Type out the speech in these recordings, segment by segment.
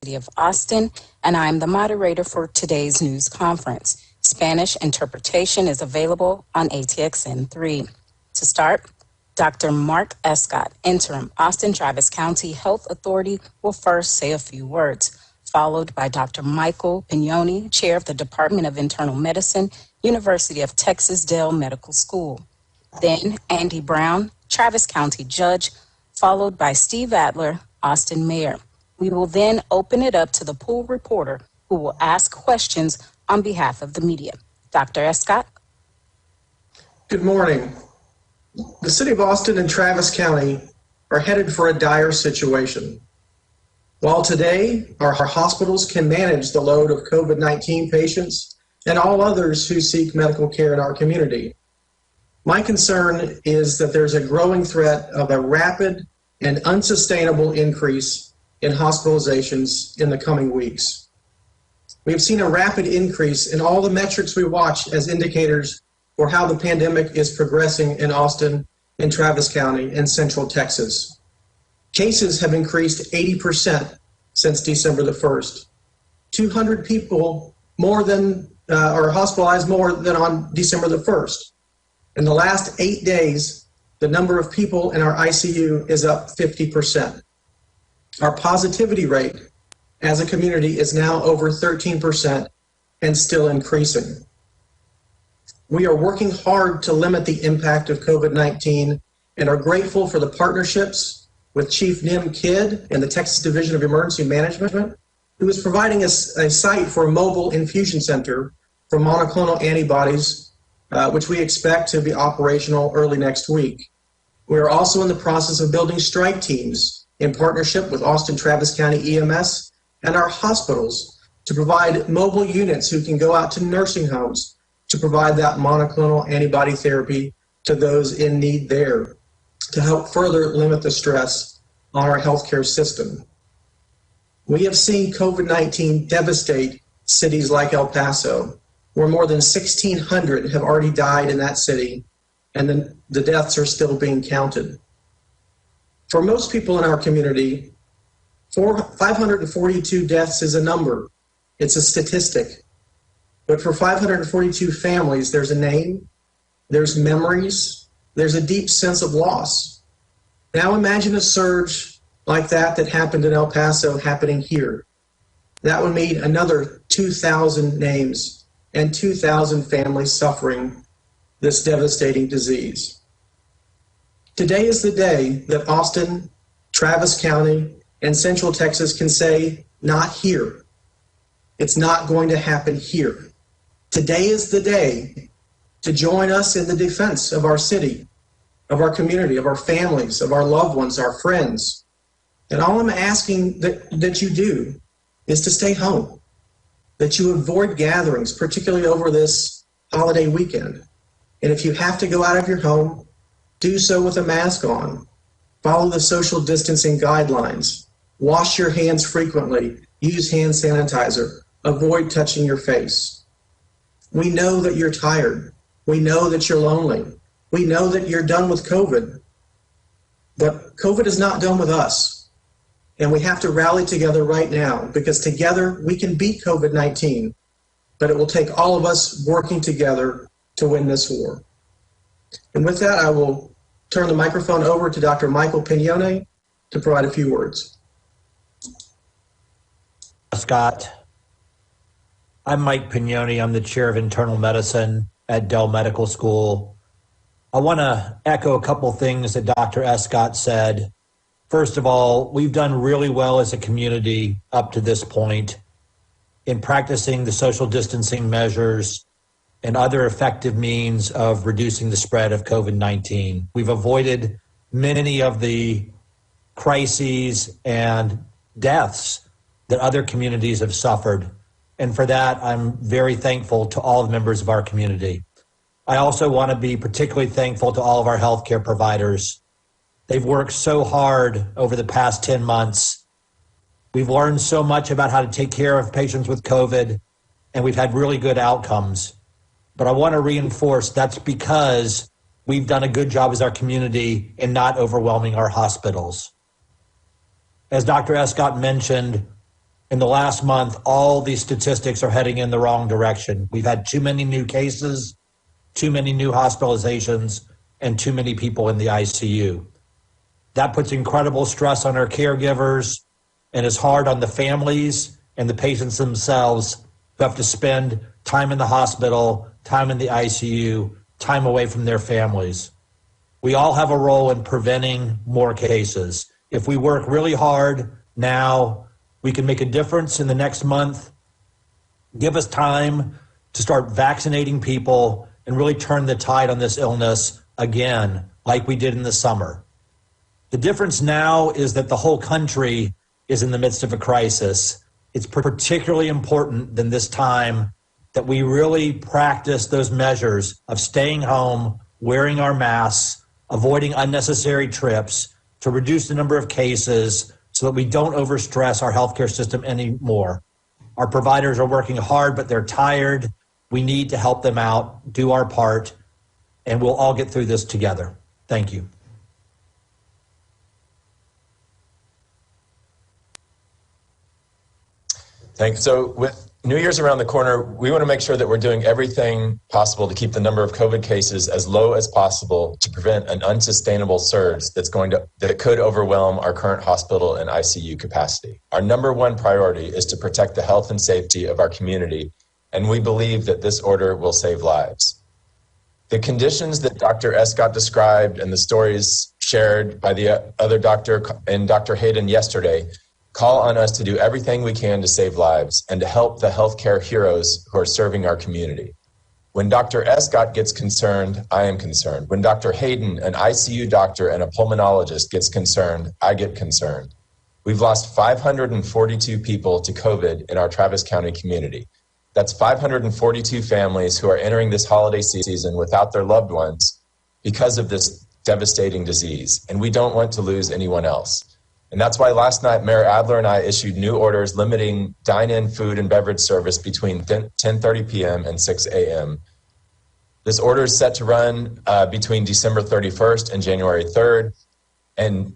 of Austin, and I'm the moderator for today's news conference. Spanish interpretation is available on ATXN3. To start, Dr. Mark Escott, interim Austin Travis County Health Authority, will first say a few words, followed by Dr. Michael Pignoni, chair of the Department of Internal Medicine, University of Texas Dell Medical School. Then Andy Brown, Travis County judge, followed by Steve Adler, Austin mayor. We will then open it up to the pool reporter, who will ask questions on behalf of the media. Dr. Escott. Good morning. The city of Austin and Travis County are headed for a dire situation. While today our hospitals can manage the load of COVID-19 patients and all others who seek medical care in our community, my concern is that there's a growing threat of a rapid and unsustainable increase in hospitalizations in the coming weeks. We have seen a rapid increase in all the metrics we watch as indicators for how the pandemic is progressing in Austin, in Travis County, and Central Texas. Cases have increased 80% since December the 1st. 200 people more than are hospitalized more than on December the 1st. In the last 8 days, the number of people in our ICU is up 50%. Our positivity rate as a community is now over 13% and still increasing. We are working hard to limit the impact of COVID-19 and are grateful for the partnerships with Chief Nim Kidd and the Texas Division of Emergency Management, who is providing us a site for a mobile infusion center for monoclonal antibodies, which we expect to be operational early next week. We are also in the process of building strike teams in partnership with Austin Travis County EMS and our hospitals to provide mobile units who can go out to nursing homes to provide that monoclonal antibody therapy to those in need there, to help further limit the stress on our healthcare system. We have seen COVID-19 devastate cities like El Paso, where more than 1,600 have already died in that city, and the deaths are still being counted. For most people in our community, 542 deaths is a number. It's a statistic. But for 542 families, there's a name, there's memories, there's a deep sense of loss. Now imagine a surge like that happened in El Paso happening here. That would mean another 2,000 names and 2,000 families suffering this devastating disease. Today is the day that Austin, Travis County, and Central Texas can say, not here. It's not going to happen here. Today is the day to join us in the defense of our city, of our community, of our families, of our loved ones, our friends. And all I'm asking that you do is to stay home, that you avoid gatherings, particularly over this holiday weekend. And if you have to go out of your home, do so with a mask on. Follow the social distancing guidelines. Wash your hands frequently. Use hand sanitizer. Avoid touching your face. We know that you're tired. We know that you're lonely. We know that you're done with COVID. But COVID is not done with us. And we have to rally together right now, because together we can beat COVID-19. But it will take all of us working together to win this war. And with that, I will turn the microphone over to Dr. Michael Pignoni to provide a few words. Scott, I'm Mike Pignoni. I'm the chair of internal medicine at Dell Medical School. I want to echo a couple things that Dr. Escott said. First of all, we've done really well as a community up to this point in practicing the social distancing measures and other effective means of reducing the spread of COVID-19. We've avoided many of the crises and deaths that other communities have suffered. And for that, I'm very thankful to all the members of our community. I also want to be particularly thankful to all of our healthcare providers. They've worked so hard over the past 10 months. We've learned so much about how to take care of patients with COVID, and we've had really good outcomes. But I want to reinforce that's because we've done a good job as our community in not overwhelming our hospitals. As Dr. Escott mentioned, in the last month, all these statistics are heading in the wrong direction. We've had too many new cases, too many new hospitalizations, and too many people in the ICU. That puts incredible stress on our caregivers and is hard on the families and the patients themselves who have to spend time in the hospital, time in the ICU, time away from their families. We all have a role in preventing more cases. If we work really hard now, we can make a difference in the next month. Give us time to start vaccinating people and really turn the tide on this illness again, like we did in the summer. The difference now is that the whole country is in the midst of a crisis. It's particularly important than this time that we really practice those measures of staying home, wearing our masks, avoiding unnecessary trips to reduce the number of cases so that we don't overstress our healthcare system anymore. Our providers are working hard, but they're tired. We need to help them out, do our part, and we'll all get through this together. Thank you. Thanks. So with New Year's around the corner, we want to make sure that we're doing everything possible to keep the number of COVID cases as low as possible to prevent an unsustainable surge that could overwhelm our current hospital and ICU capacity. Our number one priority is to protect the health and safety of our community, and we believe that this order will save lives. The conditions that Dr. Escott described and the stories shared by the other doctor and Dr. Hayden yesterday call on us to do everything we can to save lives and to help the healthcare heroes who are serving our community. When Dr. Escott gets concerned, I am concerned. When Dr. Hayden, an ICU doctor and a pulmonologist, gets concerned, I get concerned. We've lost 542 people to COVID in our Travis County community. That's 542 families who are entering this holiday season without their loved ones because of this devastating disease, and we don't want to lose anyone else. And that's why last night, Mayor Adler and I issued new orders limiting dine-in food and beverage service between 10:30 p.m. and 6 a.m. This order is set to run between December 31st and January 3rd. And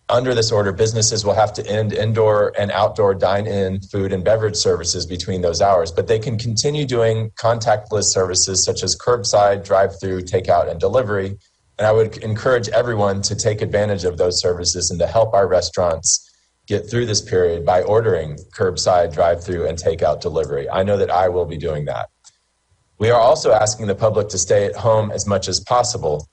under this order, businesses will have to end indoor and outdoor dine-in food and beverage services between those hours, but they can continue doing contactless services such as curbside, drive-through, takeout, and delivery. And I would encourage everyone to take advantage of those services and to help our restaurants get through this period by ordering curbside, drive-through, and takeout delivery. I know that I will be doing that. We are also asking the public to stay at home as much as possible.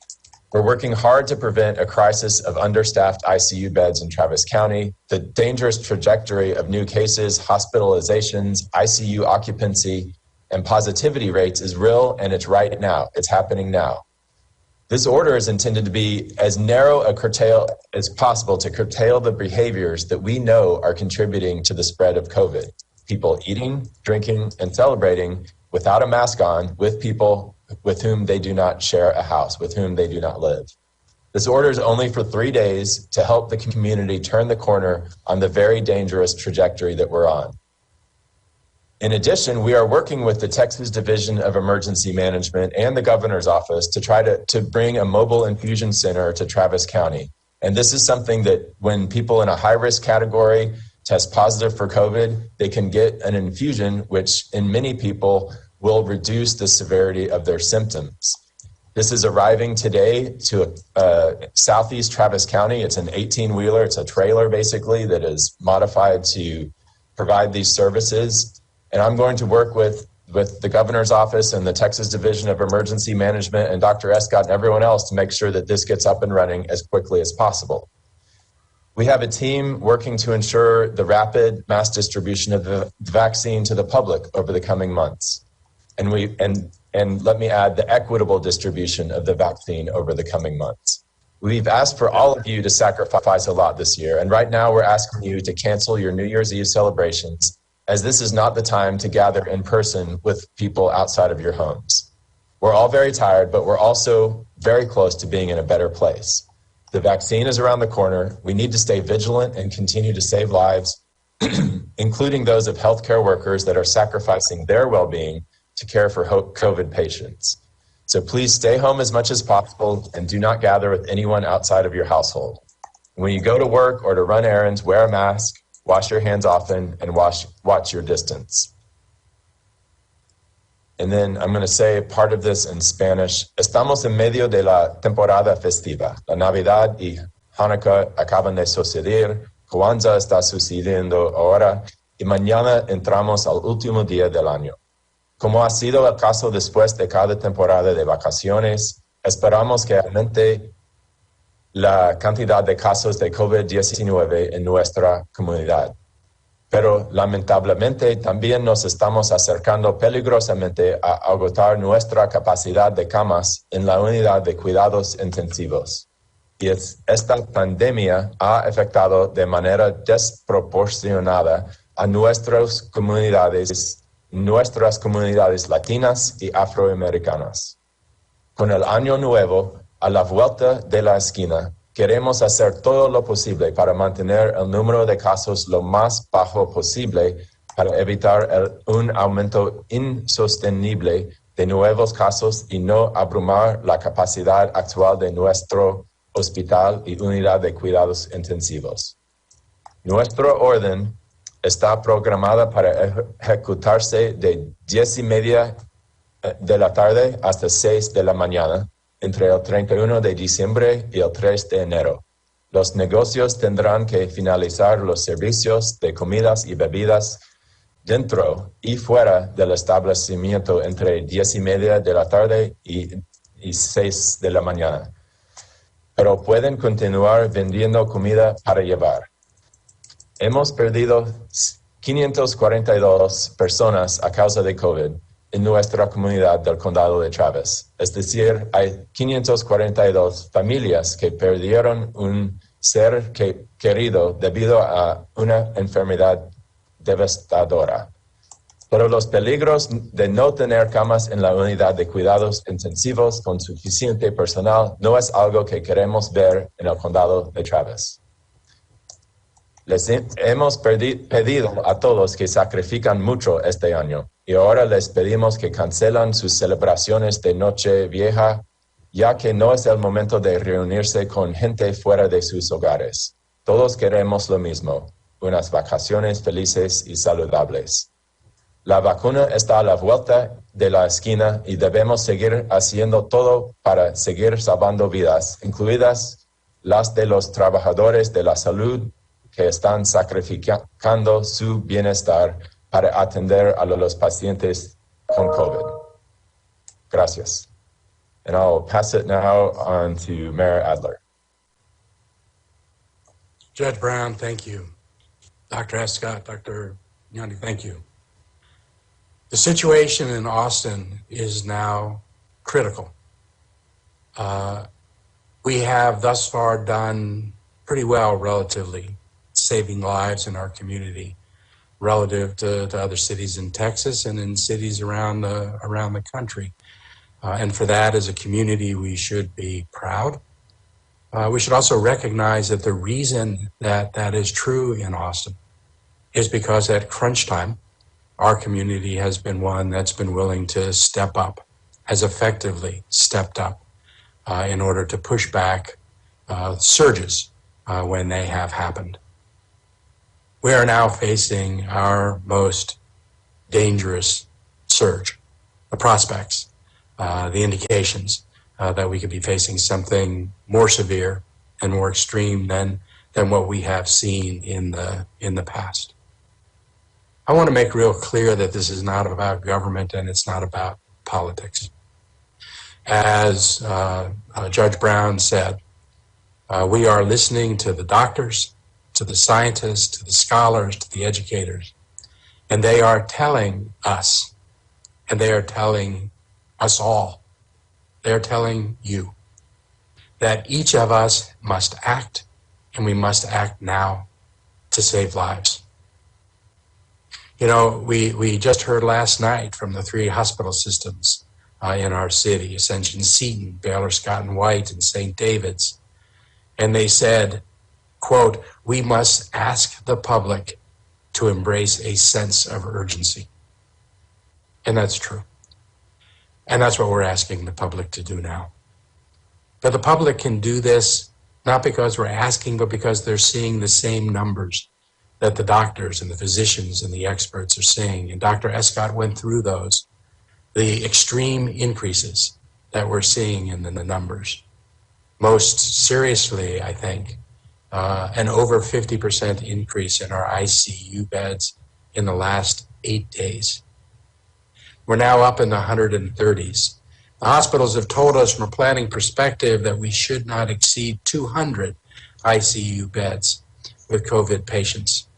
We're working hard to prevent a crisis of understaffed ICU beds in Travis County. The dangerous trajectory of new cases, hospitalizations, ICU occupancy, and positivity rates is real, and it's right now. It's happening now. This order is intended to be as narrow a curtail as possible to curtail the behaviors that we know are contributing to the spread of COVID. People eating, drinking, and celebrating without a mask on with people with whom they do not share a house, with whom they do not live. This order is only for 3 days to help the community turn the corner on the very dangerous trajectory that we're on. In addition, we are working with the Texas Division of Emergency Management and the governor's office to try to bring a mobile infusion center to Travis County. And this is something that when people in a high-risk category test positive for COVID, they can get an infusion, which in many people will reduce the severity of their symptoms. This is arriving today to southeast Travis County. It's an 18-wheeler. It's a trailer, basically, that is modified to provide these services. And I'm going to work with the governor's office and the Texas Division of Emergency Management and Dr. Escott and everyone else to make sure that this gets up and running as quickly as possible. We have a team working to ensure the rapid mass distribution of the vaccine to the public over the coming months. And let me add, the equitable distribution of the vaccine over the coming months. We've asked for all of you to sacrifice a lot this year. And right now we're asking you to cancel your New Year's Eve celebrations, as this is not the time to gather in person with people outside of your homes. We're all very tired, but we're also very close to being in a better place. The vaccine is around the corner. We need to stay vigilant and continue to save lives, including those of healthcare workers that are sacrificing their well-being to care for COVID patients. So please stay home as much as possible and do not gather with anyone outside of your household. When you go to work or to run errands, wear a mask. Wash your hands often and watch your distance. And then I'm going to say part of this in Spanish. Estamos en medio de la temporada festiva. La Navidad y Hanukkah acaban de suceder. Kwanzaa está sucediendo ahora. Y mañana entramos al último día del año. Como ha sido el caso después de cada temporada de vacaciones, esperamos que aumente la cantidad de casos de COVID-19 en nuestra comunidad. Pero lamentablemente también nos estamos acercando peligrosamente a agotar nuestra capacidad de camas en la unidad de cuidados intensivos. Y esta pandemia ha afectado de manera desproporcionada a nuestras comunidades latinas y afroamericanas. Con el año nuevo a la vuelta de la esquina, queremos hacer todo lo posible para mantener el número de casos lo más bajo posible para evitar un aumento insostenible de nuevos casos y no abrumar la capacidad actual de nuestro hospital y unidad de cuidados intensivos. Nuestra orden está programada para ejecutarse de 10:30 de la tarde hasta 6 de la mañana, entre el 31 de diciembre y el 3 de enero. Los negocios tendrán que finalizar los servicios de comidas y bebidas dentro y fuera del establecimiento entre 10:30 de la tarde y 6 de la mañana. Pero pueden continuar vendiendo comida para llevar. Hemos perdido 542 personas a causa de COVID en nuestra comunidad del condado de Travis. Es decir, hay 542 familias que perdieron un ser querido debido a una enfermedad devastadora. Pero los peligros de no tener camas en la unidad de cuidados intensivos con suficiente personal no es algo que queremos ver en el condado de Travis. Les hemos pedido a todos que sacrifican mucho este año y ahora les pedimos que cancelan sus celebraciones de Noche Vieja, ya que no es el momento de reunirse con gente fuera de sus hogares. Todos queremos lo mismo, unas vacaciones felices y saludables. La vacuna está a la vuelta de la esquina y debemos seguir haciendo todo para seguir salvando vidas, incluidas las de los trabajadores de la salud que están sacrificando su bienestar para atender a los pacientes con COVID. Gracias. And I'll pass it now on to Mayor Adler. Judge Brown, thank you. Dr. Escott, Dr. Yanni, thank you. The situation in Austin is now critical. We have thus far done pretty well relatively saving lives in our community relative to other cities in Texas and in cities around the country. And for that, as a community, we should be proud. We should also recognize that the reason that is true in Austin is because at crunch time, our community has been one that's been willing to step up, has effectively stepped up in order to push back surges when they have happened. We are now facing our most dangerous surge, the prospects, the indications that we could be facing something more severe and more extreme than what we have seen in the past. I want to make real clear that this is not about government and it's not about politics. As Judge Brown said, we are listening to the doctors, to the scientists, to the scholars, to the educators, and they are telling us, and they are telling us all, they are telling you that each of us must act, and we must act now to save lives. You know, we just heard last night from the 3 hospital systems in our city, Ascension Seton, Baylor Scott and White, and St. David's. And they said, quote, "We must ask the public to embrace a sense of urgency." And that's true. And that's what we're asking the public to do now. But the public can do this not because we're asking, but because they're seeing the same numbers that the doctors and the physicians and the experts are seeing. And Dr. Escott went through those, the extreme increases that we're seeing in the numbers. Most seriously, I think, an over 50% increase in our ICU beds in the last 8 days. We're now up in the 130s. The hospitals have told us from a planning perspective that we should not exceed 200 ICU beds with COVID patients,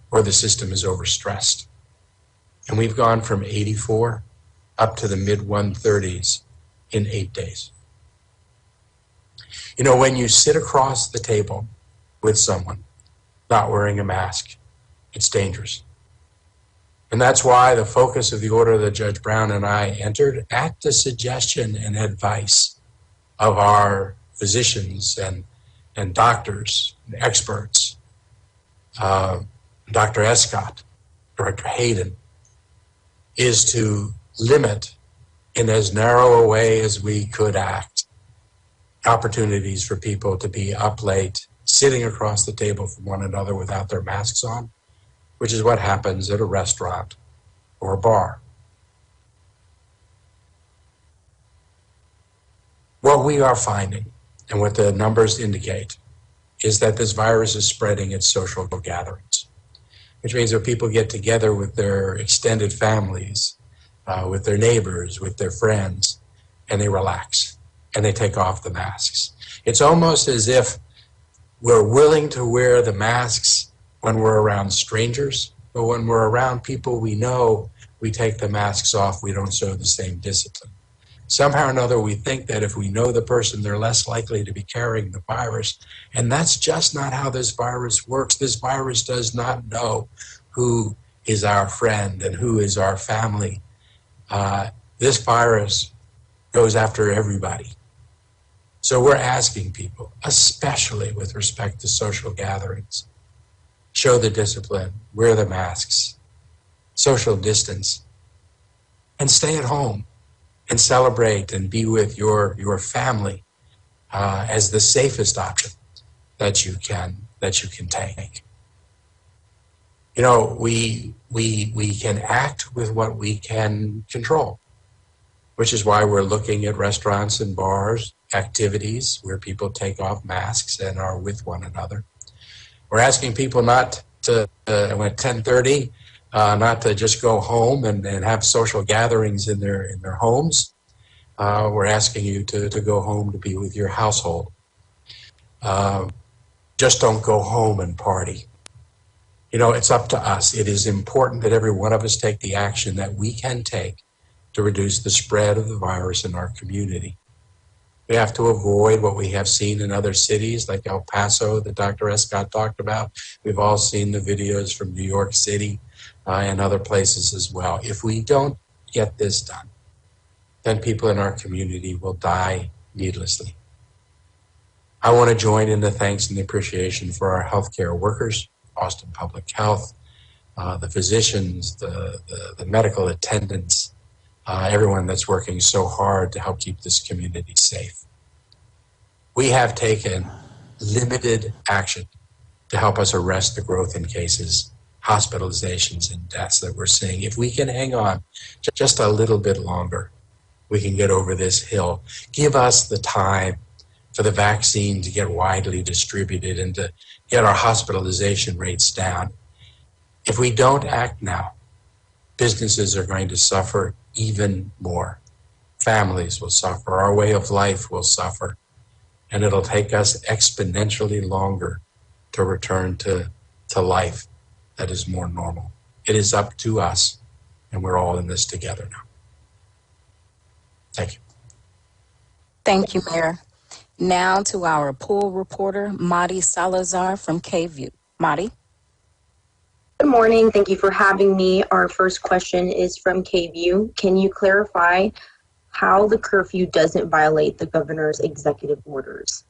or the system is overstressed. And we've gone from 84 up to the mid 130s in 8 days. You know, when you sit across the table with someone not wearing a mask, it's dangerous. And that's why the focus of the order that Judge Brown and I entered at the suggestion and advice of our physicians and doctors and experts, Dr. Escott, Director Hayden, is to limit in as narrow a way as we could act opportunities for people to be up late, sitting across the table from one another without their masks on, which is what happens at a restaurant or a bar. What we are finding, and what the numbers indicate, is that this virus is spreading at social gatherings, which means that people get together with their extended families, with their neighbors, with their friends, and they relax, and they take off the masks. It's almost as if we're willing to wear the masks when we're around strangers, but when we're around people we know, we take the masks off, we don't show the same discipline. Somehow or another, we think that if we know the person, they're less likely to be carrying the virus. And that's just not how this virus works. This virus does not know who is our friend and who is our family. This virus goes after everybody. So we're asking people, especially with respect to social gatherings, show the discipline, wear the masks, social distance, and stay at home and celebrate and be with your family as the safest option that you can take. You know, we can act with what we can control, which is why we're looking at restaurants and bars, activities where people take off masks and are with one another. We're asking people not to, at 10:30, not to just go home and have social gatherings in their homes. We're asking you to go home to be with your household. Just don't go home and party. You know, it's up to us. It is important that every one of us take the action that we can take to reduce the spread of the virus in our community. We have to avoid what we have seen in other cities like El Paso that Dr. Escott talked about. We've all seen the videos from New York City and other places as well. If we don't get this done, then people in our community will die needlessly. I want to join in the thanks and the appreciation for our healthcare workers, Austin Public Health, the physicians, the medical attendants, everyone that's working so hard to help keep this community safe. We have taken limited action to help us arrest the growth in cases, hospitalizations, and deaths that we're seeing. If we can hang on just a little bit longer, we can get over this hill. Give us the time for the vaccine to get widely distributed and to get our hospitalization rates down. If we don't act now, businesses are going to suffer even more. Families will suffer. Our way of life will suffer. And it'll take us exponentially longer to return to life that is more normal. It is up to us, and we're all in this together now. Thank you. Thank you, Mayor. Now to our pool reporter, Madi Salazar from KView. Madi? Good morning. Thank you for having me. Our first question is from KView. Can you clarify how the curfew doesn't violate the governor's executive orders?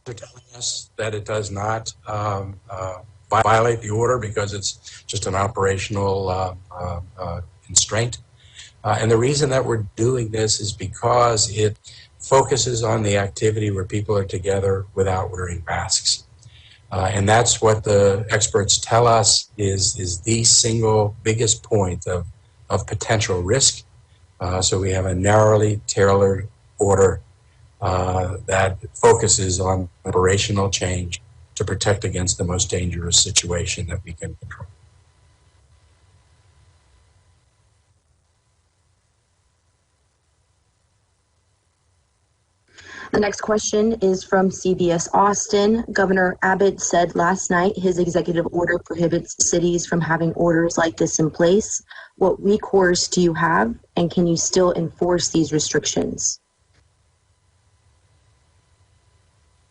They're telling us that it does not violate the order because it's just an operational constraint. And the reason that we're doing this is because it focuses on the activity where people are together without wearing masks. And that's what the experts tell us is the single biggest point of potential risk. So we have a narrowly tailored order that focuses on operational change to protect against the most dangerous situation that we can control. The next question is from CBS Austin. Governor Abbott said last night his executive order prohibits cities from having orders like this in place. What recourse do you have, and can you still enforce these restrictions?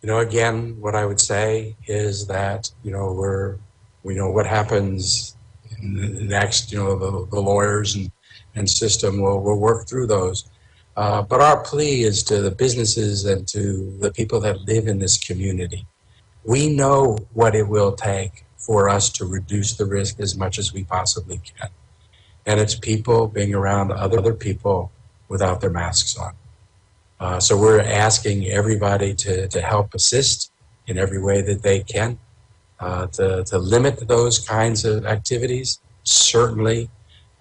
Again, what I would say is that, we know what happens next, the lawyers and system will work through those. But our plea is to the businesses and to the people that live in this community. We know what it will take for us to reduce the risk as much as we possibly can. And it's people being around other people without their masks on. So we're asking everybody to help assist in every way that they can, to limit those kinds of activities. Certainly,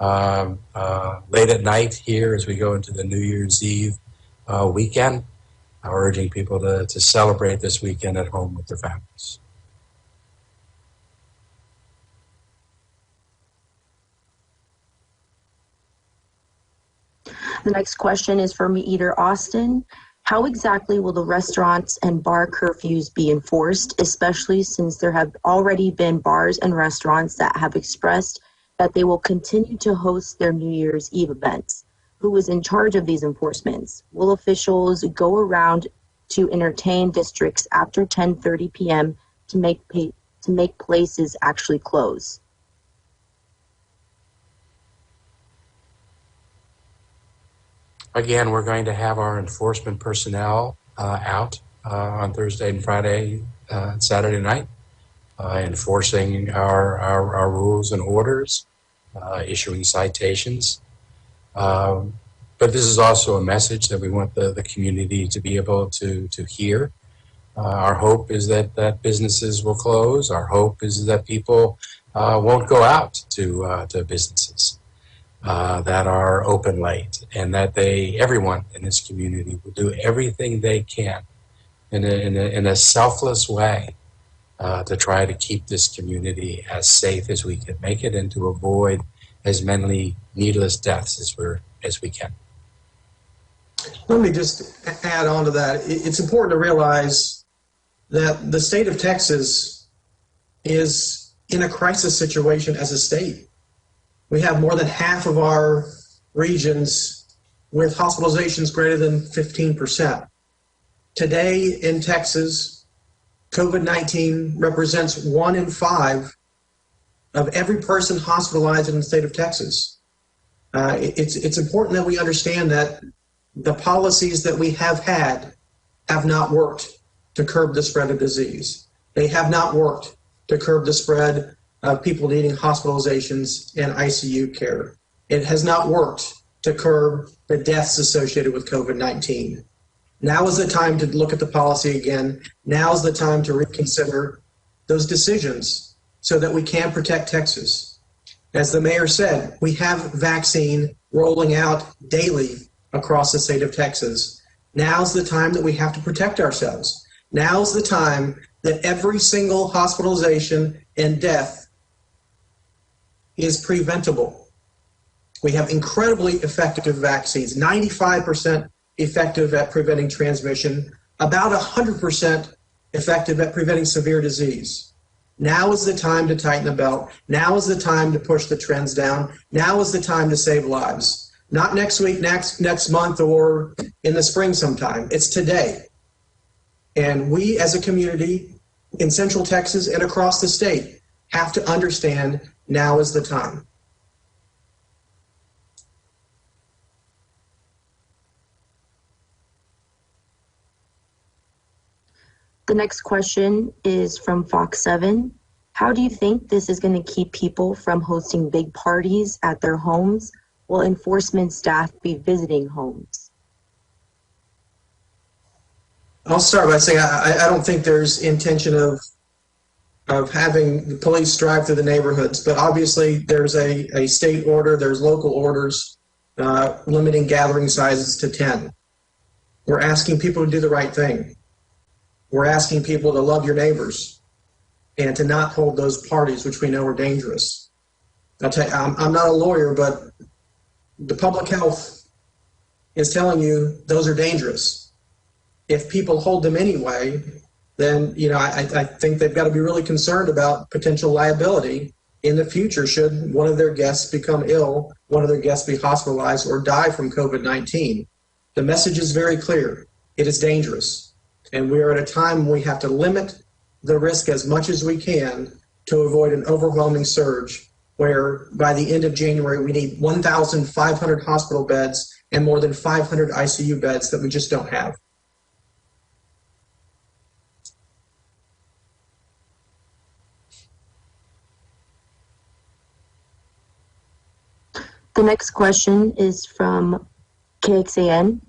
late at night here as we go into the New Year's Eve weekend, urging people to celebrate this weekend at home with their families. The next question is from Eater Austin. How exactly will the restaurants and bar curfews be enforced, especially since there have already been bars and restaurants that have expressed that they will continue to host their New Year's Eve events? Who is in charge of these enforcements? Will officials go around to entertain districts after 10:30 p.m. to make places actually close? Again, we're going to have our enforcement personnel out on Thursday and Friday, Saturday night, enforcing our rules and orders, issuing citations. But this is also a message that we want the community to be able to hear. Our hope is that businesses will close. Our hope is that people won't go out to businesses that are open late, and that everyone in this community will do everything they can in a selfless way to try to keep this community as safe as we can make it and to avoid as many needless deaths as we can. Let me just add on to that. It's important to realize that the state of Texas is in a crisis situation as a state. We have more than half of our regions with hospitalizations greater than 15%. Today in Texas, COVID-19 represents 1 in 5 of every person hospitalized in the state of Texas. It's important that we understand that the policies that we have had have not worked to curb the spread of disease. They have not worked to curb the spread of people needing hospitalizations and ICU care. It has not worked to curb the deaths associated with COVID-19. Now is the time to look at the policy again. Now is the time to reconsider those decisions so that we can protect Texas. As the mayor said, we have vaccine rolling out daily across the state of Texas. Now's the time that we have to protect ourselves. Now's the time that every single hospitalization and death is preventable. We have incredibly effective vaccines, 95% effective at preventing transmission, about 100% effective at preventing severe disease. Now is the time to tighten the belt. Now is the time to push the trends down. Now is the time to save lives. Not next week, next month, or in the spring sometime. It's today. And we as a community in Central Texas and across the state have to understand now is the time. The next question is from Fox 7. How do you think this is going to keep people from hosting big parties at their homes? Will enforcement staff be visiting homes? I'll start by saying I don't think there's intention of having the police drive through the neighborhoods, but obviously there's a state order, there's local orders limiting gathering sizes to 10. We're asking people to do the right thing. We're asking people to love your neighbors and to not hold those parties which we know are dangerous. I'll tell you, I'm not a lawyer, but the public health is telling you those are dangerous. If people hold them anyway, then I think they've got to be really concerned about potential liability in the future should one of their guests become ill, one of their guests be hospitalized or die from COVID-19. The message is very clear. It is dangerous. And we are at a time when we have to limit the risk as much as we can to avoid an overwhelming surge where by the end of January we need 1,500 hospital beds and more than 500 ICU beds that we just don't have. The next question is from KXAN.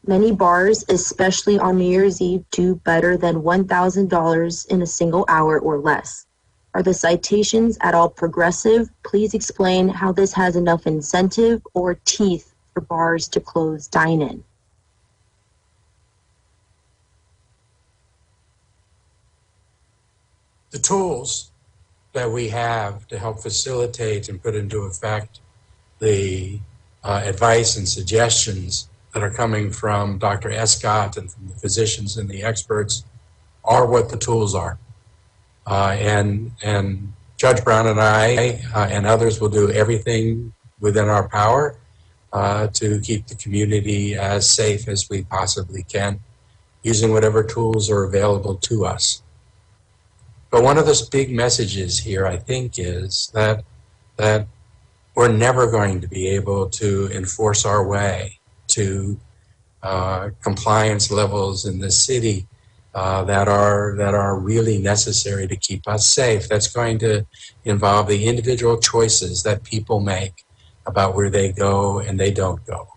Many bars, especially on New Year's Eve, do better than $1,000 in a single hour or less. Are the citations at all progressive? Please explain how this has enough incentive or teeth for bars to close dine-in. The tools that we have to help facilitate and put into effect the advice and suggestions that are coming from Dr. Escott and from the physicians and the experts are what the tools are. And Judge Brown and I and others will do everything within our power to keep the community as safe as we possibly can, using whatever tools are available to us. But one of the big messages here, I think, is that we're never going to be able to enforce our way to compliance levels in the city that are really necessary to keep us safe. That's going to involve the individual choices that people make about where they go and they don't go,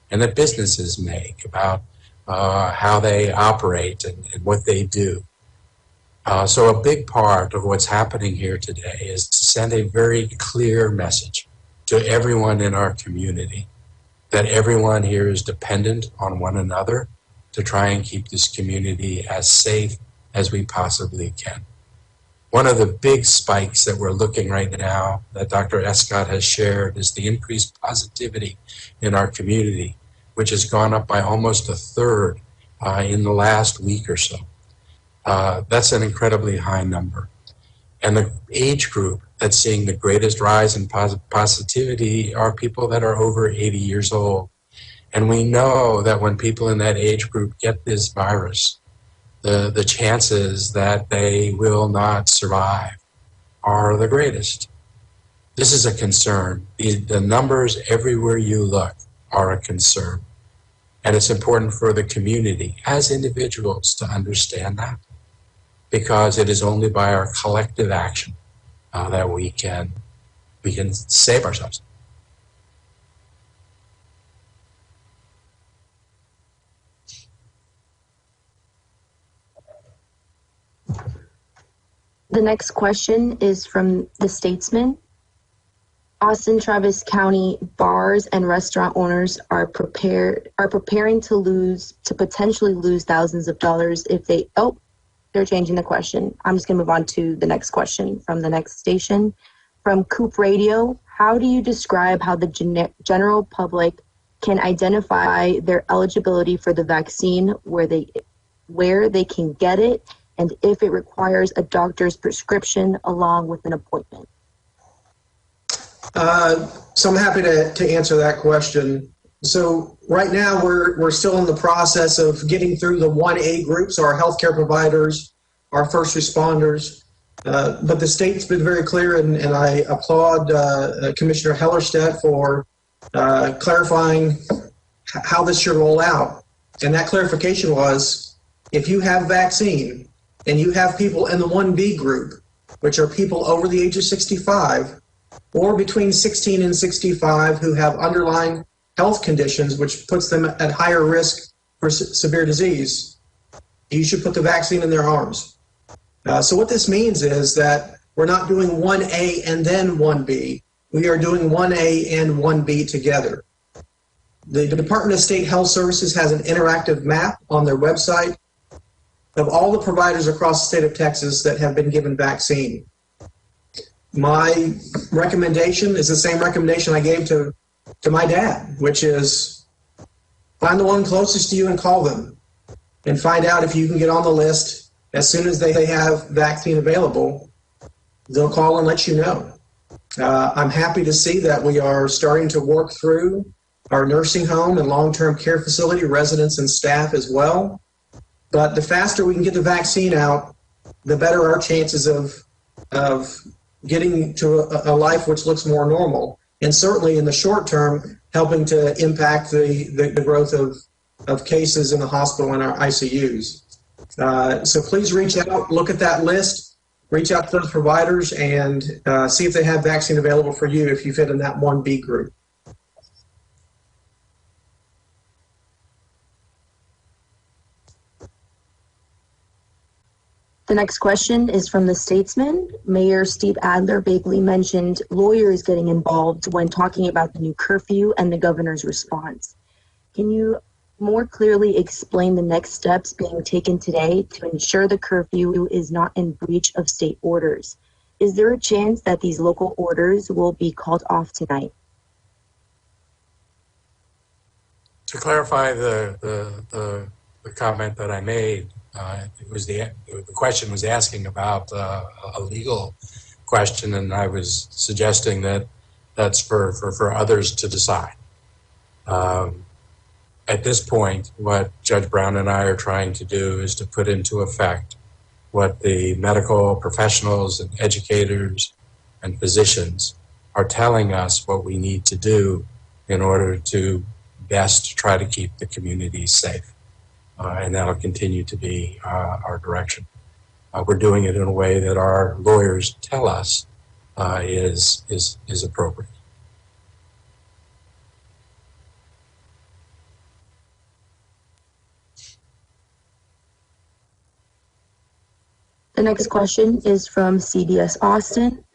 and that businesses make about how they operate and what they do. So a big part of what's happening here today is to send a very clear message to everyone in our community that everyone here is dependent on one another to try and keep this community as safe as we possibly can. One of the big spikes that we're looking right now that Dr. Escott has shared is the increased positivity in our community, which has gone up by almost a third in the last week or so. That's an incredibly high number. And the age group that's seeing the greatest rise in positivity are people that are over 80 years old. And we know that when people in that age group get this virus, the chances that they will not survive are the greatest. This is a concern. The numbers everywhere you look are a concern. And it's important for the community as individuals to understand that, because it is only by our collective action that we can save ourselves. The next question is from the Statesman. Austin Travis County bars and restaurant owners are preparing to potentially lose thousands of dollars if they're changing the question. I'm just going to move on to the next question from the next station. From Coop Radio, how do you describe how the general public can identify their eligibility for the vaccine, where they can get it, and if it requires a prescription along with an appointment? So I'm happy to answer that question. So right now we're still in the process of getting through the 1A groups, our healthcare providers, our first responders. But the state's been very clear, and I applaud Commissioner Hellerstedt for clarifying how this should roll out. And that clarification was, if you have vaccine and you have people in the 1B group, which are people over the age of 65 or between 16 and 65 who have underlying health conditions, which puts them at higher risk for severe disease, you should put the vaccine in their arms. So what this means is that we're not doing 1A and then 1B. We are doing 1A and 1B together. The Department of State Health Services has an interactive map on their website of all the providers across the state of Texas that have been given vaccine. My recommendation is the same recommendation I gave to my dad, which is find the one closest to you and call them and find out if you can get on the list. As soon as they have vaccine available, they'll call and let you know. I'm happy to see that we are starting to work through our nursing home and long-term care facility residents and staff as well. But the faster we can get the vaccine out, the better our chances of getting to a life which looks more normal. And certainly in the short term, helping to impact the growth of cases in the hospital and our ICUs. So please reach out, look at that list, reach out to those providers, and see if they have vaccine available for you if you fit in that 1B group. The next question is from the Statesman. Mayor Steve Adler vaguely mentioned lawyers getting involved when talking about the new curfew and the governor's response. Can you more clearly explain the next steps being taken today to ensure the curfew is not in breach of state orders? Is there a chance that these local orders will be called off tonight? To clarify the comment that I made, it was the question was asking about a legal question, and I was suggesting that that's for others to decide. At this point, what Judge Brown and I are trying to do is to put into effect what the medical professionals and educators and physicians are telling us what we need to do in order to best try to keep the community safe. And that'll continue to be our direction. We're doing it in a way that our lawyers tell us is appropriate. The next question is from CBS Austin.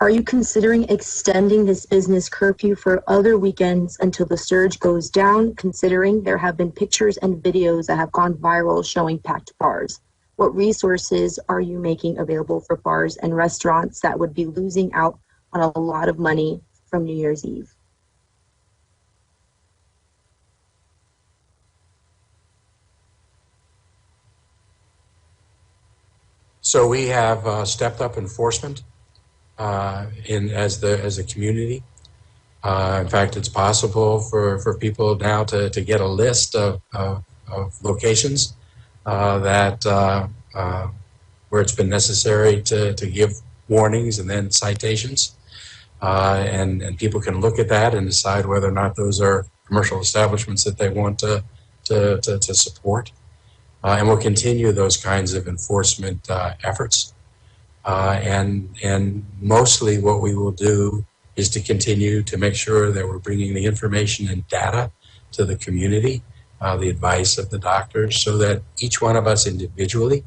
Are you considering extending this business curfew for other weekends until the surge goes down, considering there have been pictures and videos that have gone viral showing packed bars? What resources are you making available for bars and restaurants that would be losing out on a lot of money from New Year's Eve? So we have stepped up enforcement as a community. In fact, it's possible for people now to get a list of locations that where it's been necessary to give warnings and then citations. And people can look at that and decide whether or not those are commercial establishments that they want to support. And we'll continue those kinds of enforcement efforts. And mostly what we will do is to continue to make sure that we're bringing the information and data to the community, the advice of the doctors, so that each one of us individually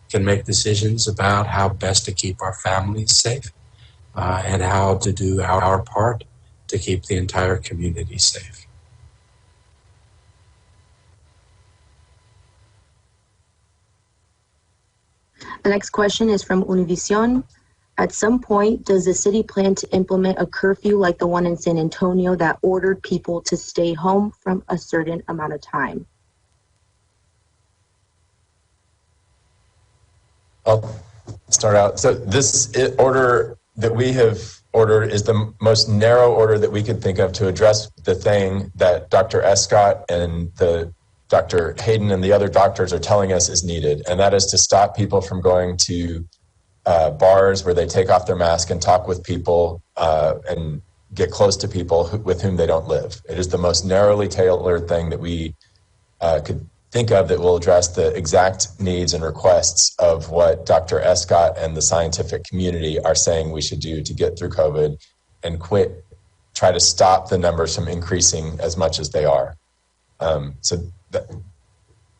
can make decisions about how best to keep our families safe and how to do our part to keep the entire community safe. The next question is from Univision. At some point, does the city plan to implement a curfew like the one in San Antonio that ordered people to stay home from a certain amount of time? I'll start out. So this order that we have ordered is the most narrow order that we could think of to address the thing that Dr. Escott and Dr. Hayden and the other doctors are telling us is needed, and that is to stop people from going to bars where they take off their mask and talk with people and get close to people with whom they don't live. It is the most narrowly tailored thing that we could think of that will address the exact needs and requests of what Dr. Escott and the scientific community are saying we should do to get through COVID and try to stop the numbers from increasing as much as they are. So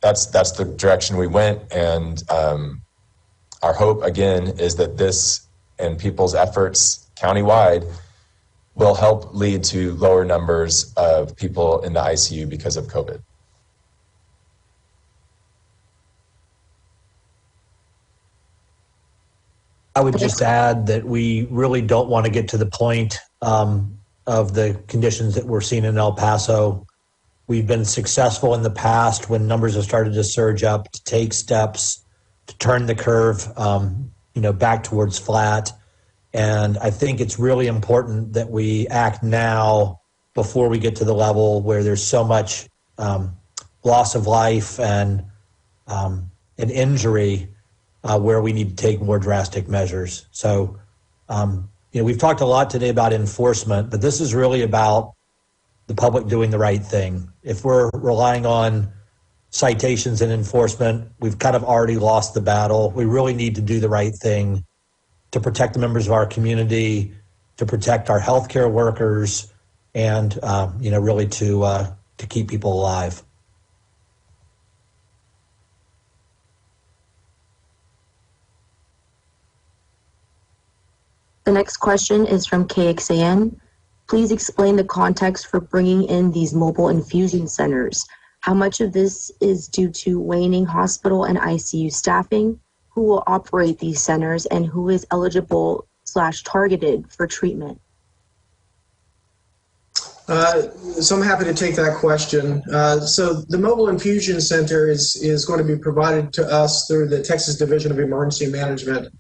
that's the direction we went. And our hope, again, is that this and people's efforts countywide will help lead to lower numbers of people in the ICU because of COVID. I would just add that we really don't want to get to the point of the conditions that we're seeing in El Paso. We've been successful in the past when numbers have started to surge up to take steps to turn the curve, back towards flat. And I think it's really important that we act now before we get to the level where there's so much loss of life and an injury where we need to take more drastic measures. So, we've talked a lot today about enforcement, but this is really about the public doing the right thing. If we're relying on citations and enforcement, we've kind of already lost the battle. We really need to do the right thing to protect the members of our community, to protect our healthcare workers, and really to keep people alive. The next question is from KXAN. Please explain the context for bringing in these mobile infusion centers. How much of this is due to waning hospital and ICU staffing? Who will operate these centers, and who is eligible/targeted for treatment? So I'm happy to take that question. So the mobile infusion center is going to be provided to us through the Texas Division of Emergency Management,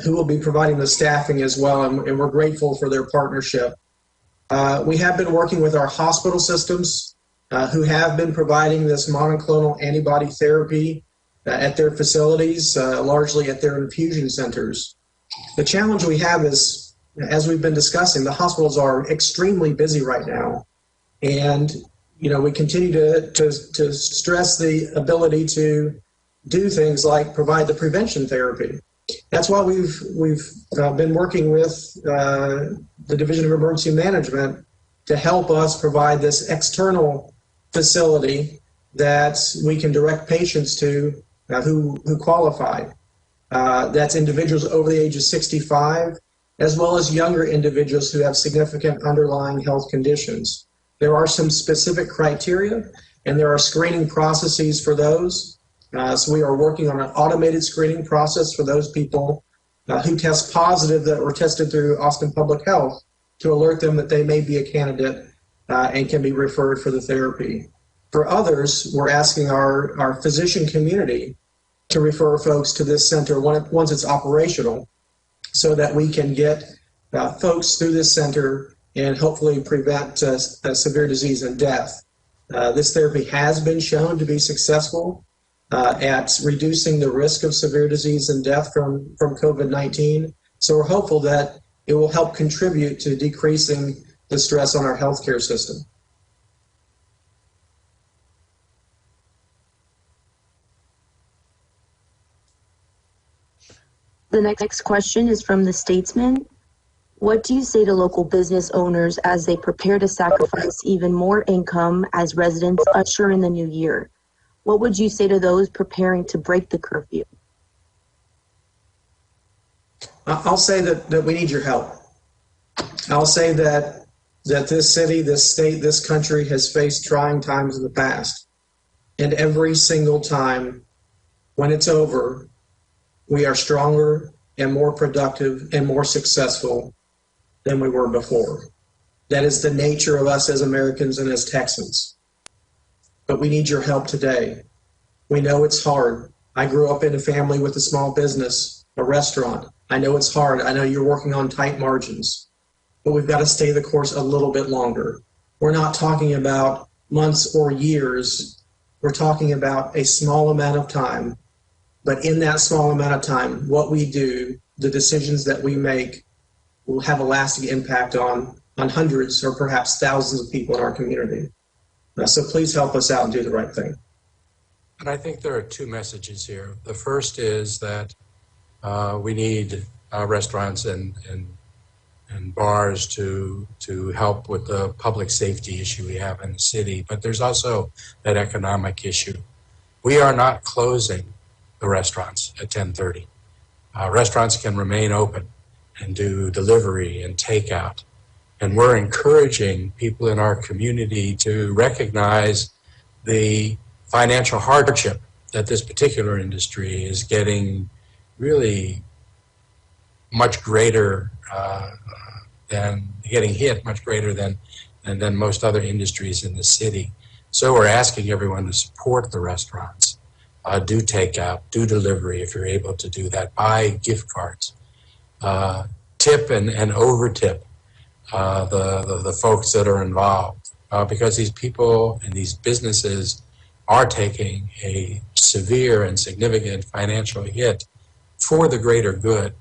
who will be providing the staffing as well, and we're grateful for their partnership. We have been working with our hospital systems who have been providing this monoclonal antibody therapy at their facilities, largely at their infusion centers. The challenge we have is, as we've been discussing, the hospitals are extremely busy right now. And, we continue to stress the ability to do things like provide the prevention therapy. That's why we've been working with the Division of Emergency Management to help us provide this external facility that we can direct patients to who qualify. That's individuals over the age of 65, as well as younger individuals who have significant underlying health conditions. There are some specific criteria, and there are screening processes for those. So we are working on an automated screening process for those people who test positive that were tested through Austin Public Health to alert them that they may be a candidate and can be referred for the therapy. For others, we're asking our physician community to refer folks to this center once it's operational, so that we can get folks through this center and hopefully prevent severe disease and death. This therapy has been shown to be successful at reducing the risk of severe disease and death from COVID-19. So we're hopeful that it will help contribute to decreasing the stress on our healthcare system. The next question is from the Statesman. What do you say to local business owners as they prepare to sacrifice even more income as residents usher in the new year? What would you say to those preparing to break the curfew? I'll say that we need your help. I'll say that this city, this state, this country has faced trying times in the past. And every single time when it's over, we are stronger and more productive and more successful than we were before. That is the nature of us as Americans and as Texans. But we need your help today. We know it's hard. I grew up in a family with a small business, a restaurant. I know it's hard. I know you're working on tight margins. But we've got to stay the course a little bit longer. We're not talking about months or years. We're talking about a small amount of time. But in that small amount of time, what we do, the decisions that we make, will have a lasting impact on hundreds or perhaps thousands of people in our community. So please help us out and do the right thing. And I think there are two messages here. The first is that we need restaurants and bars to help with the public safety issue we have in the city. But there's also that economic issue. We are not closing the restaurants at 10:30. Restaurants can remain open and do delivery and takeout. And we're encouraging people in our community to recognize the financial hardship that this particular industry is getting really much greater than getting hit much greater than most other industries in the city. So we're asking everyone to support the restaurants, do takeout, do delivery if you're able to do that, buy gift cards, tip and over tip the folks that are involved, because these people and these businesses are taking a severe and significant financial hit for the greater good.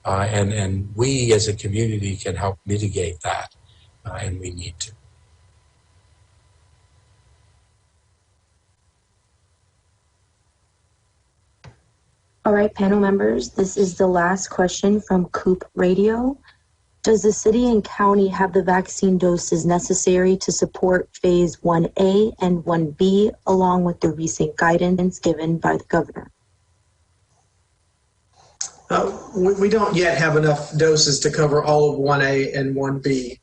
And we as a community can help mitigate that, and we need to. All right, panel members, this is the last question from Coop Radio. Does the city and county have the vaccine doses necessary to support phase 1A and 1B, along with the recent guidance given by the governor? We don't yet have enough doses to cover all of 1A and 1B.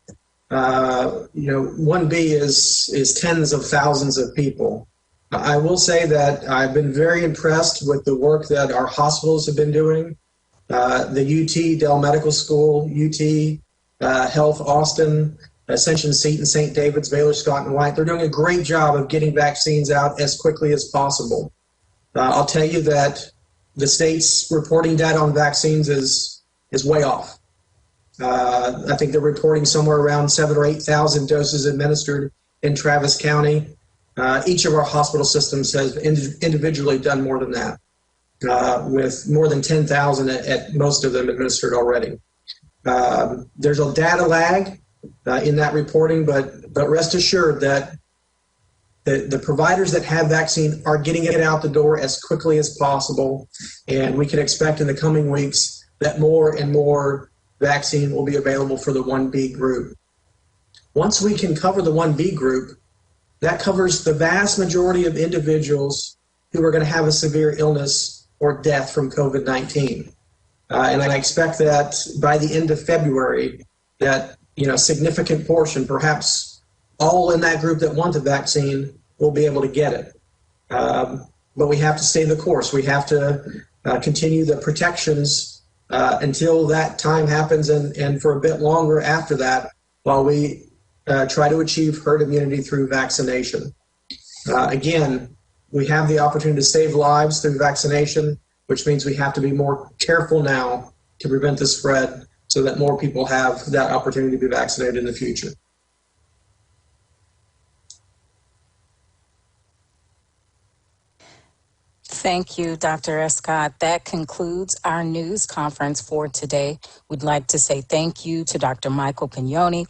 1B is tens of thousands of people. I will say that I've been very impressed with the work that our hospitals have been doing. The UT Dell Medical School, UT Health Austin, Ascension Seton, St. David's, Baylor Scott and White, they're doing a great job of getting vaccines out as quickly as possible. I'll tell you that the state's reporting data on vaccines is way off. I think they're reporting somewhere around 7,000 or 8,000 doses administered in Travis County. Each of our hospital systems has individually done more than that, with more than 10,000 at most of them administered already. There's a data lag in that reporting, but rest assured that the providers that have vaccine are getting it out the door as quickly as possible, and we can expect in the coming weeks that more and more vaccine will be available for the 1B group. Once we can cover the 1B group, that covers the vast majority of individuals who are going to have a severe illness or death from COVID-19. And I expect that by the end of February, that a significant portion, perhaps all in that group that want the vaccine, will be able to get it. But we have to stay the course. We have to continue the protections until that time happens, and for a bit longer after that, while we try to achieve herd immunity through vaccination. Again, we have the opportunity to save lives through vaccination, which means we have to be more careful now to prevent the spread so that more people have that opportunity to be vaccinated in the future. Thank you, Dr. Escott. That concludes our news conference for today. We'd like to say thank you to Dr. Michael Pignoni,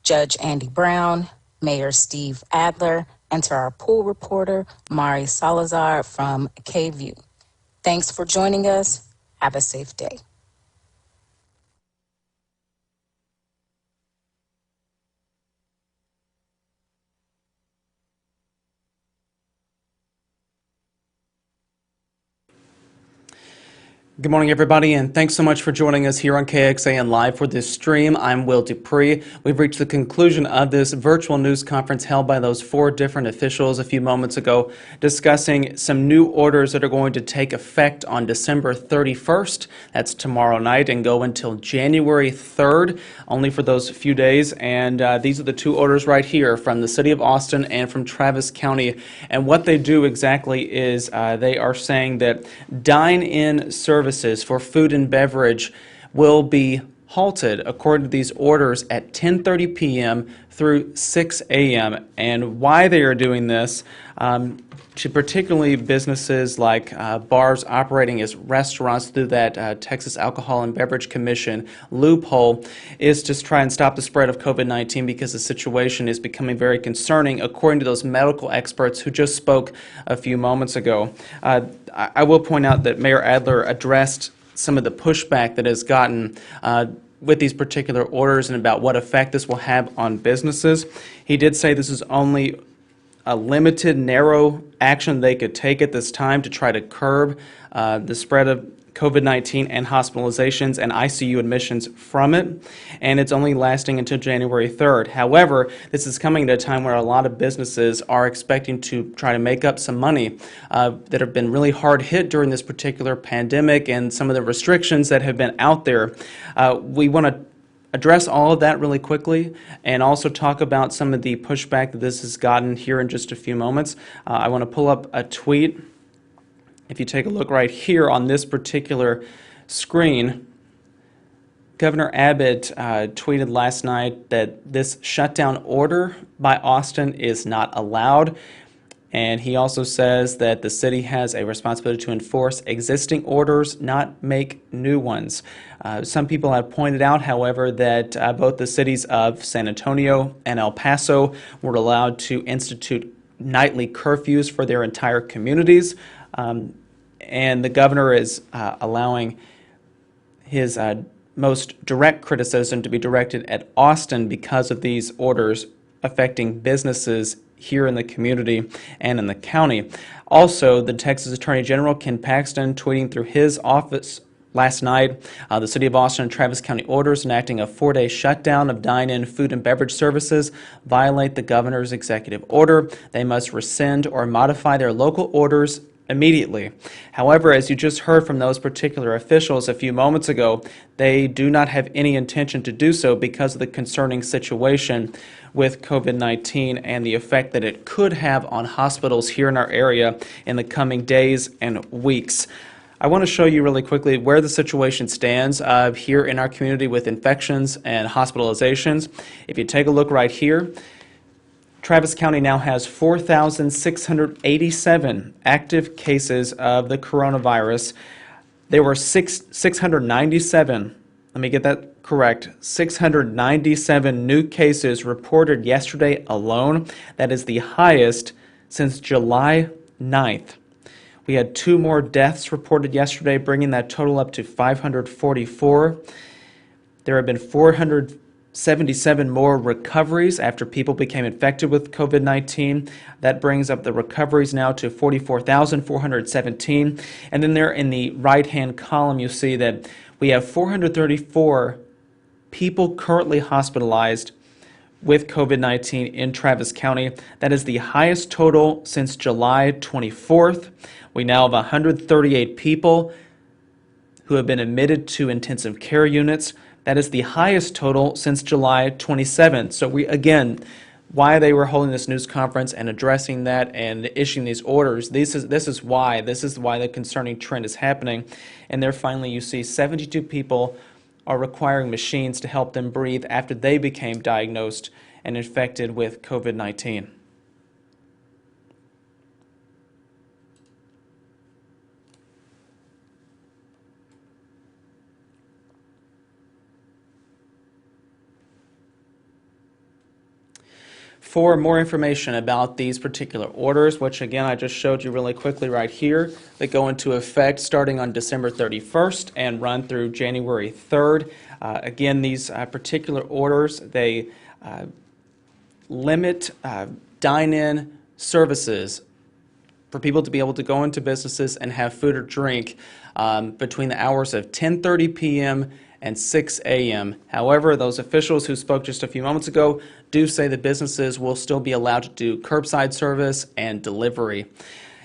Judge Andy Brown, Mayor Steve Adler, and to our pool reporter, Mari Salazar from KView. Thanks for joining us. Have a safe day. Good morning, everybody, and thanks so much for joining us here on KXAN Live for this stream. I'm Will Dupree. We've reached the conclusion of this virtual news conference held by those 4 different officials a few moments ago, discussing some new orders that are going to take effect on December 31st. That's tomorrow night, and go until January 3rd, only for those few days. And these are the 2 orders right here from the City of Austin and from Travis County. And what they do exactly is they are saying that dine-in services for food and beverage will be halted according to these orders at 10:30 p.m. through 6 a.m. And why they are doing this, to particularly businesses like bars operating as restaurants through that Texas Alcohol and Beverage Commission loophole, is to try and stop the spread of COVID-19, because the situation is becoming very concerning, according to those medical experts who just spoke a few moments ago. I will point out that Mayor Adler addressed some of the pushback that has gotten with these particular orders and about what effect this will have on businesses. He did say this is only a limited, narrow action they could take at this time to try to curb the spread of COVID-19 and hospitalizations and ICU admissions from it, and it's only lasting until January 3rd. However, this is coming at a time where a lot of businesses are expecting to try to make up some money that have been really hard hit during this particular pandemic and some of the restrictions that have been out there. We want to address all of that really quickly and also talk about some of the pushback that this has gotten here in just a few moments. I want to pull up a tweet. If you take a look right here on this particular screen, Governor Abbott tweeted last night that this shutdown order by Austin is not allowed. And he also says that the city has a responsibility to enforce existing orders, not make new ones. Some people have pointed out, however, that both the cities of San Antonio and El Paso were allowed to institute nightly curfews for their entire communities. And the governor is allowing his most direct criticism to be directed at Austin because of these orders affecting businesses here in the community and in the county. Also, the Texas Attorney General, Ken Paxton, tweeting through his office last night, the City of Austin and Travis County orders enacting a 4-day shutdown of dine-in food and beverage services violate the governor's executive order. They must rescind or modify their local orders immediately. However, as you just heard from those particular officials a few moments ago, they do not have any intention to do so because of the concerning situation with COVID-19 and the effect that it could have on hospitals here in our area in the coming days and weeks. I want to show you really quickly where the situation stands here in our community with infections and hospitalizations. If you take a look right here, Travis County now has 4,687 active cases of the coronavirus. There were 697, let me get that correct, 697 new cases reported yesterday alone. That is the highest since July 9th. We had 2 more deaths reported yesterday, bringing that total up to 544. There have been 477 more recoveries after people became infected with COVID-19. That brings up the recoveries now to 44,417. And then there in the right-hand column, you see that we have 434 people currently hospitalized with COVID-19 in Travis County. That is the highest total since July 24th. We now have 138 people who have been admitted to intensive care units. That is the highest total since July 27th. So again, why they were holding this news conference and addressing that and issuing these orders, this is why the concerning trend is happening. And there finally you see 72 people are requiring machines to help them breathe after they became diagnosed and infected with COVID-19. For more information about these particular orders, which again I just showed you really quickly right here, that go into effect starting on December 31st and run through January 3rd. Again, these particular orders, they limit dine-in services for people to be able to go into businesses and have food or drink between the hours of 10:30 p.m. and 6 a.m. However, those officials who spoke just a few moments ago do say that businesses will still be allowed to do curbside service and delivery.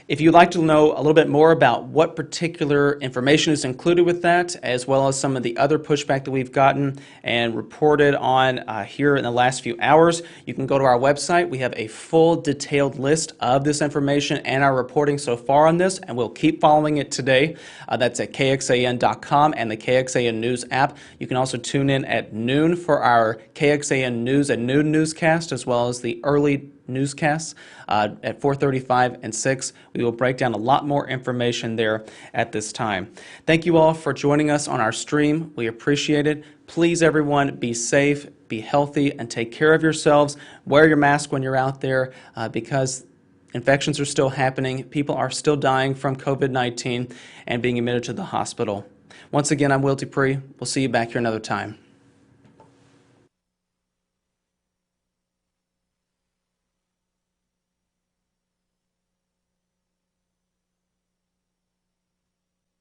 If you'd like to know a little bit more about what particular information is included with that, as well as some of the other pushback that we've gotten and reported on here in the last few hours, you can go to our website. We have a full detailed list of this information and our reporting so far on this, and we'll keep following it today. That's at kxan.com and the KXAN News app. You can also tune in at noon for our KXAN News at Noon newscast, as well as the early newscasts at 4:35 and 6. We will break down a lot more information there at this time. Thank you all for joining us on our stream. We appreciate it. Please, everyone, be safe, be healthy, and take care of yourselves. Wear your mask when you're out there because infections are still happening. People are still dying from COVID-19 and being admitted to the hospital. Once again, I'm Will Dupree. We'll see you back here another time.